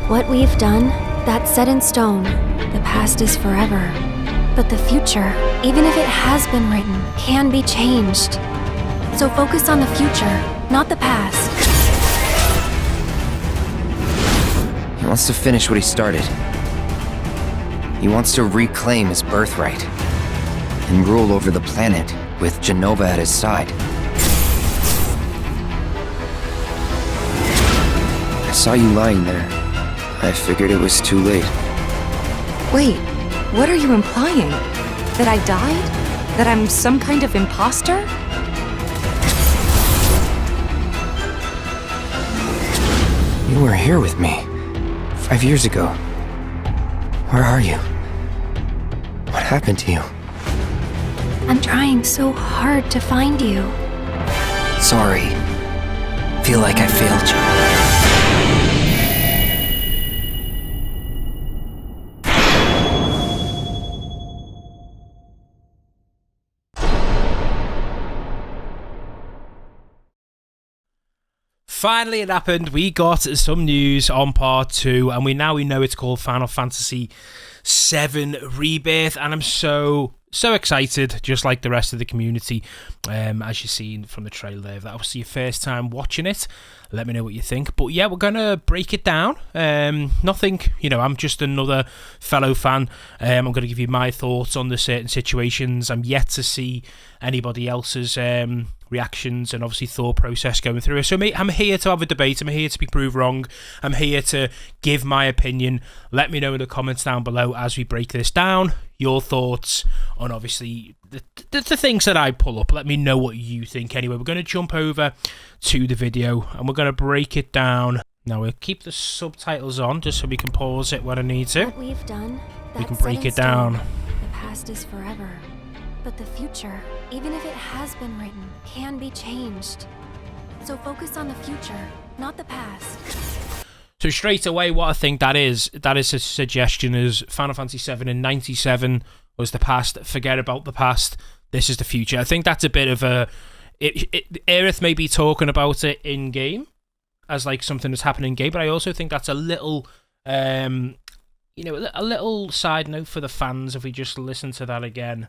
What we've done, that's set in stone. The past is forever. But the future, even if it has been written, can be changed. So focus on the future, not the past. He wants to finish what he started. He wants to reclaim his birthright and rule over the planet with Genova at his side. I saw you lying there. I figured it was too late. Wait, what are you implying? That I died? That I'm some kind of imposter? You were here with me 5 years ago. Where are you? What happened to you? I'm trying so hard to find you. Sorry. Feel like I failed you. Finally, it happened. We got some news on part 2, and we know it's called Final Fantasy VII Rebirth, and I'm so excited, just like the rest of the community. As you've seen from the trailer there, if that was your first time watching it, let me know what you think. But yeah, we're gonna break it down. Nothing, I'm just another fellow fan. I'm gonna give you my thoughts on the certain situations. I'm yet to see anybody else's reactions and obviously thought process going through it. So I'm here to have a debate. I'm here to be proved wrong. I'm here to give my opinion. Let me know in the comments down below as we break this down, your thoughts on obviously the things that I pull up. Let me know what you think. Anyway, we're going to jump over to the video and we're going to break it down. Now we'll keep the subtitles on just so we can pause it when I need to. What we've done, We can break it down. The past is forever. But the future, even if it has been written, can be changed. So focus on the future, not the past. So straight away, what I think that is a suggestion is Final Fantasy VII in 97 was the past. Forget about the past. This is the future. I think that's a bit of a... Aerith may be talking about it in-game as like something that's happening in-game, but I also think that's a little... a little side note for the fans if we just listen to that again.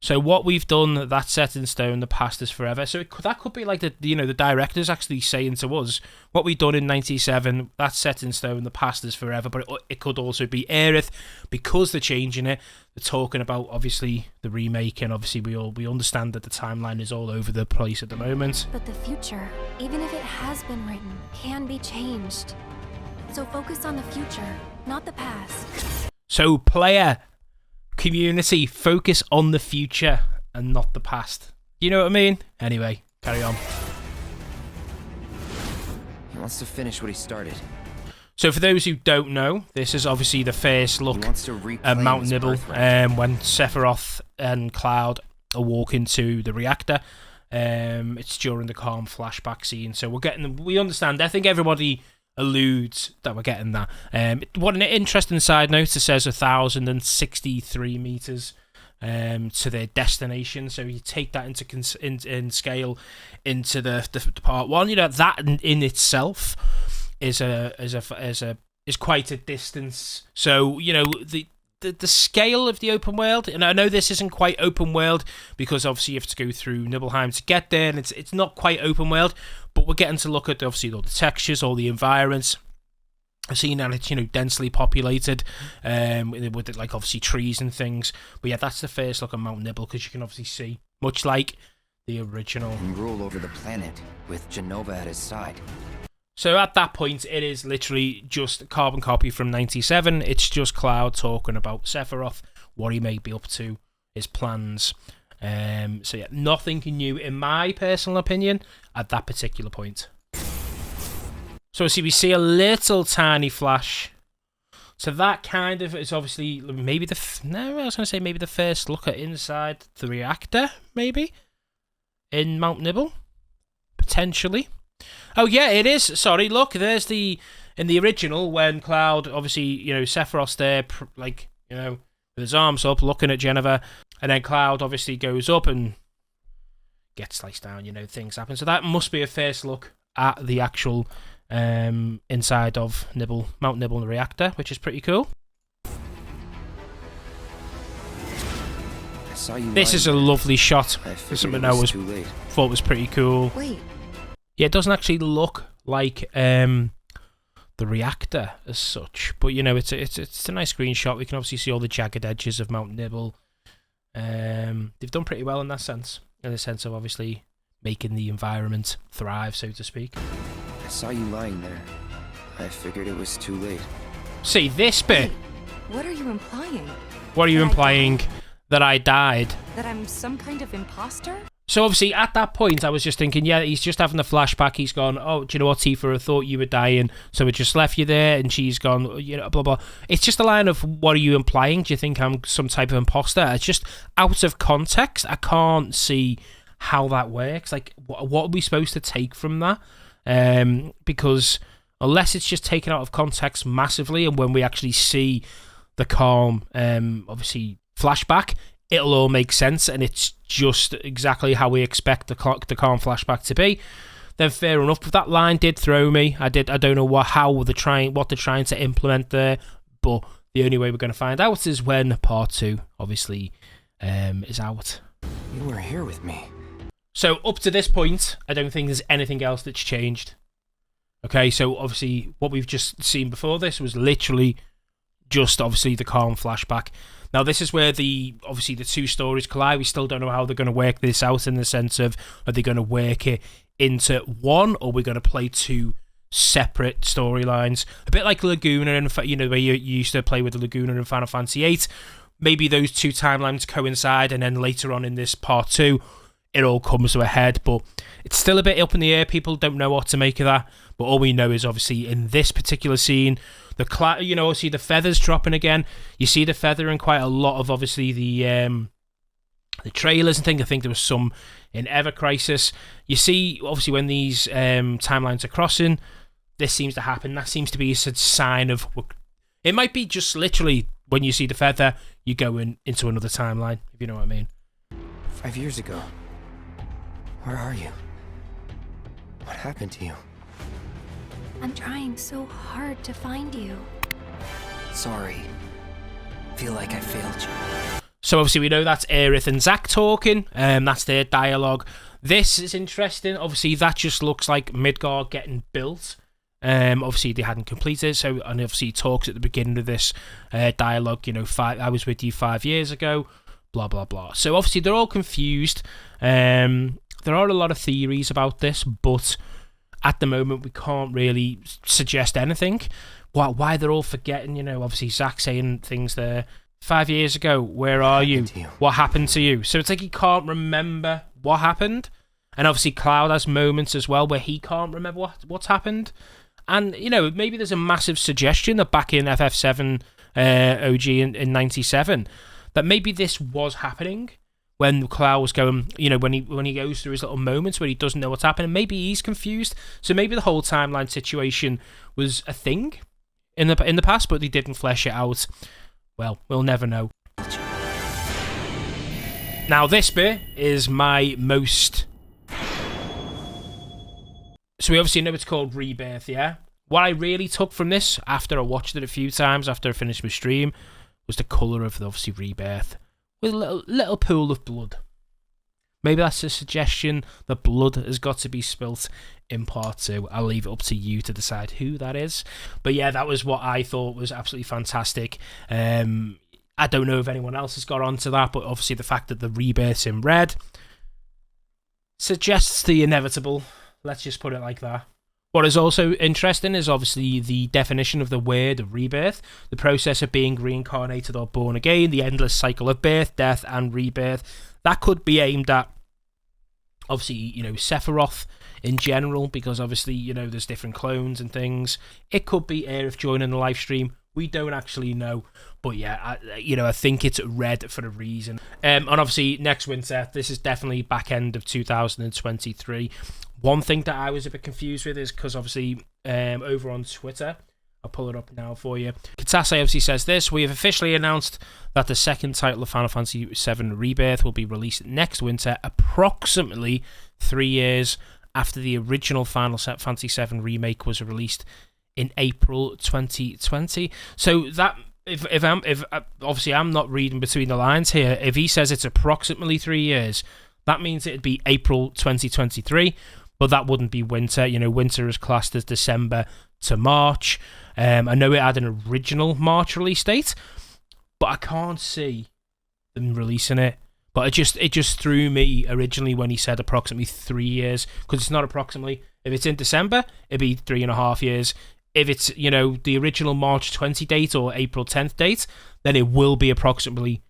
So what we've done, that's set in stone, the past is forever. So that could be like the directors actually saying to us, what we've done in 97, that's set in stone, the past is forever. But it could also be Aerith, because they're changing it. They're talking about, obviously, the remake, and obviously we understand that the timeline is all over the place at the moment. But the future, even if it has been written, can be changed. So focus on the future, not the past. So player... community, focus on the future and not the past. You know what I mean? Anyway, carry on. He wants to finish what he started. So for those who don't know, this is obviously the first look at Mount Nibel when Sephiroth and Cloud are walking to the reactor. It's during the calm flashback scene, so we understand. I think everybody alludes that we're getting that. What an interesting side note, it says 1,063 meters to their destination, so you take that into in scale into the part 1. That in itself is quite a distance. So the scale of the open world, and I know this isn't quite open world because obviously you have to go through Nibelheim to get there, and it's not quite open world, but we're getting to look at obviously all the textures, all the environments. I've seen that it's densely populated, with like obviously trees and things. But yeah, that's the first look at Mount Nibel, because you can obviously see, much like the original, and rule over the planet with Genova at his side. So at that point, it is literally just a carbon copy from 97. It's just Cloud talking about Sephiroth, what he may be up to, his plans. So yeah, nothing new in my personal opinion at that particular point. So we see a little tiny flash. So that kind of is obviously maybe maybe the first look at inside the reactor, maybe in Mount Nibel, potentially. Oh yeah, it is. Sorry, look, there's in the original when Cloud, obviously, Sephiroth's there, with his arms up, looking at Genova, and then Cloud obviously goes up and gets sliced down. Things happen. So that must be a first look at the actual inside of Mount Nibel and the reactor, which is pretty cool. This is a lovely shot. Something I thought was pretty cool. Wait. Yeah, it doesn't actually look like the reactor as such, but you know, it's a nice screenshot. We can obviously see all the jagged edges of Mount Nibel. They've done pretty well in that sense, in the sense of obviously making the environment thrive, so to speak. I saw you lying there. I figured it was too late. See, this bit. Wait, what are you implying? What are you implying? That I died? That I'm some kind of imposter? So obviously at that point I was just thinking, yeah, he's just having a flashback. He's gone, oh, do you know what, Tifa? I thought you were dying, so it just left you there. And she's gone, you know, blah blah. It's just a line of, what are you implying? Do you think I'm some type of imposter? It's just out of context. I can't see how that works. Like, what are we supposed to take from that? Because unless it's just taken out of context massively, and when we actually see the calm, obviously flashback, it'll all make sense, and it's just exactly how we expect the calm flashback to be. Then fair enough. But that line did throw me. I don't know what they're trying to implement there, but the only way we're going to find out is when part 2 obviously is out. You were here with me. So up to this point, I don't think there's anything else that's changed. Okay, so obviously what we've just seen before this was literally just obviously the calm flashback. Now this is where obviously the two stories collide. We still don't know how they're going to work this out, in the sense of, are they going to work it into one, or we're going to play two separate storylines, a bit like Laguna, and you know, where you used to play with the Laguna in Final Fantasy VIII. Maybe those two timelines coincide, and then later on in this part 2 it all comes to a head, but it's still a bit up in the air. People don't know what to make of that, but all we know is obviously in this particular scene, see the feathers dropping again. You see the feather in quite a lot of obviously the trailers and things. I think there was some in Ever Crisis. You see obviously when these timelines are crossing, this seems to happen. That seems to be a sign of, it might be just literally when you see the feather, you're going into another timeline, if you know what I mean. 5 years ago. Where are you? What happened to you? I'm trying so hard to find you. Sorry. Feel like I failed you. So obviously we know that's Aerith and Zack talking, that's their dialogue. This is interesting. Obviously that just looks like Midgard getting built. Obviously they hadn't completed, so, and obviously he talks at the beginning of this dialogue, you know, I was with you 5 years ago, blah blah blah. So obviously they're all confused. There are a lot of theories about this, but at the moment we can't really suggest anything. Why they're all forgetting, you know, obviously Zack saying things there. 5 years ago, where are you? What happened to you? So it's like he can't remember what happened. And obviously Cloud has moments as well where he can't remember what's happened. And, you know, maybe there's a massive suggestion that back in FF7 OG in 97, that maybe this was happening when Cloud was going, you know, when he goes through his little moments where he doesn't know what's happening. Maybe he's confused. So maybe the whole timeline situation was a thing in the past, but they didn't flesh it out. Well, we'll never know. Now, this bit is my most... So we obviously know it's called Rebirth, yeah? What I really took from this, after I watched it a few times, after I finished my stream, was the colour of the, obviously, Rebirth. With a little pool of blood. Maybe that's a suggestion that blood has got to be spilt in part 2. I'll leave it up to you to decide who that is. But yeah, that was what I thought was absolutely fantastic. I don't know if anyone else has got onto that, but obviously the fact that the Rebirth's in red suggests the inevitable. Let's just put it like that. What is also interesting is obviously the definition of the word rebirth, the process of being reincarnated or born again, the endless cycle of birth, death, and rebirth. That could be aimed at, obviously, you know, Sephiroth in general, because obviously, you know, there's different clones and things. It could be Aerith joining the live stream. We don't actually know. But yeah, I think it's red for a reason. And obviously, next winter, this is definitely back end of 2023. One thing that I was a bit confused with is because obviously over on Twitter, I'll pull it up now for you. Katase obviously says this: we have officially announced that the second title of Final Fantasy VII Rebirth will be released next winter, approximately 3 years after the original Final Fantasy VII Remake was released in April 2020. So that, if obviously I'm not reading between the lines here, if he says it's approximately 3 years, that means it'd be April 2023, but that wouldn't be winter. You know, winter is classed as December to March. I know it had an original March release date, but I can't see them releasing it. But it just threw me originally when he said approximately 3 years, because it's not approximately. If it's in December, it'd be 3.5 years. If it's, you know, the original March 20 date or April 10th date, then it will be approximately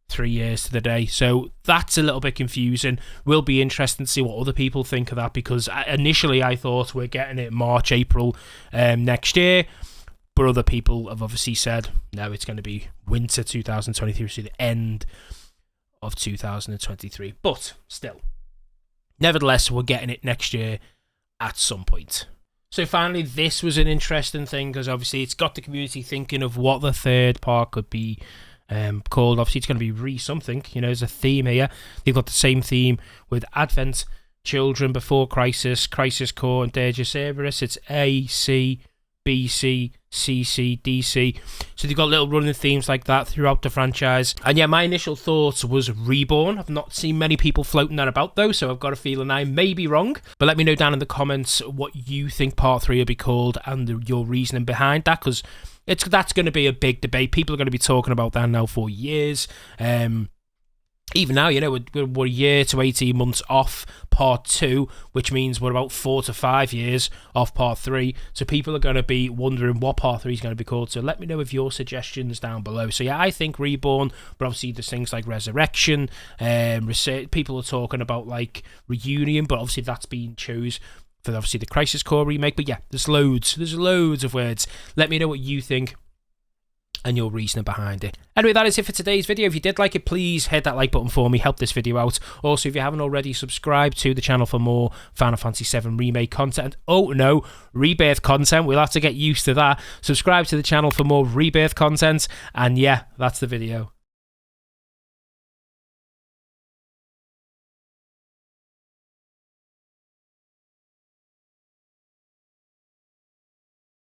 3 years to the day. So that's a little bit confusing. Will be interesting to see what other people think of that, because initially I thought we're getting it March, April next year. But other people have obviously said, no, it's going to be winter 2023, so the end of 2023. But still, nevertheless, we're getting it next year at some point. So finally, this was an interesting thing, because obviously it's got the community thinking of what the third part could be called. Obviously it's going to be re-something, you know, there's a theme here. They've got the same theme with Advent, Children Before Crisis, Crisis Core, and Dirge of Cerberus. It's A, C, B, C, C, C, D, C. So they've got little running themes like that throughout the franchise. And yeah, my initial thoughts was Reborn. I've not seen many people floating that about though, so I've got a feeling I may be wrong. But let me know down in the comments what you think Part 3 will be called and your reasoning behind that, because that's going to be a big debate. People are going to be talking about that now for years. Even now, you know, we're a year to 18 months off Part 2, which means we're about 4 to 5 years off Part 3. So people are going to be wondering what Part 3 is going to be called. So let me know with your suggestions down below. So yeah, I think Reborn, but obviously there's things like Resurrection. People are talking about like Reunion, but obviously that's being chose for obviously the Crisis Core remake. But yeah, there's loads of words. Let me know what you think and your reasoning behind it. Anyway, that is it for today's video. If you did like it, please hit that like button for me, help this video out. Also, if you haven't already, subscribe to the channel for more Final Fantasy VII Remake content. Oh no, Rebirth content, we'll have to get used to that. Subscribe to the channel for more Rebirth content, and yeah, that's the video.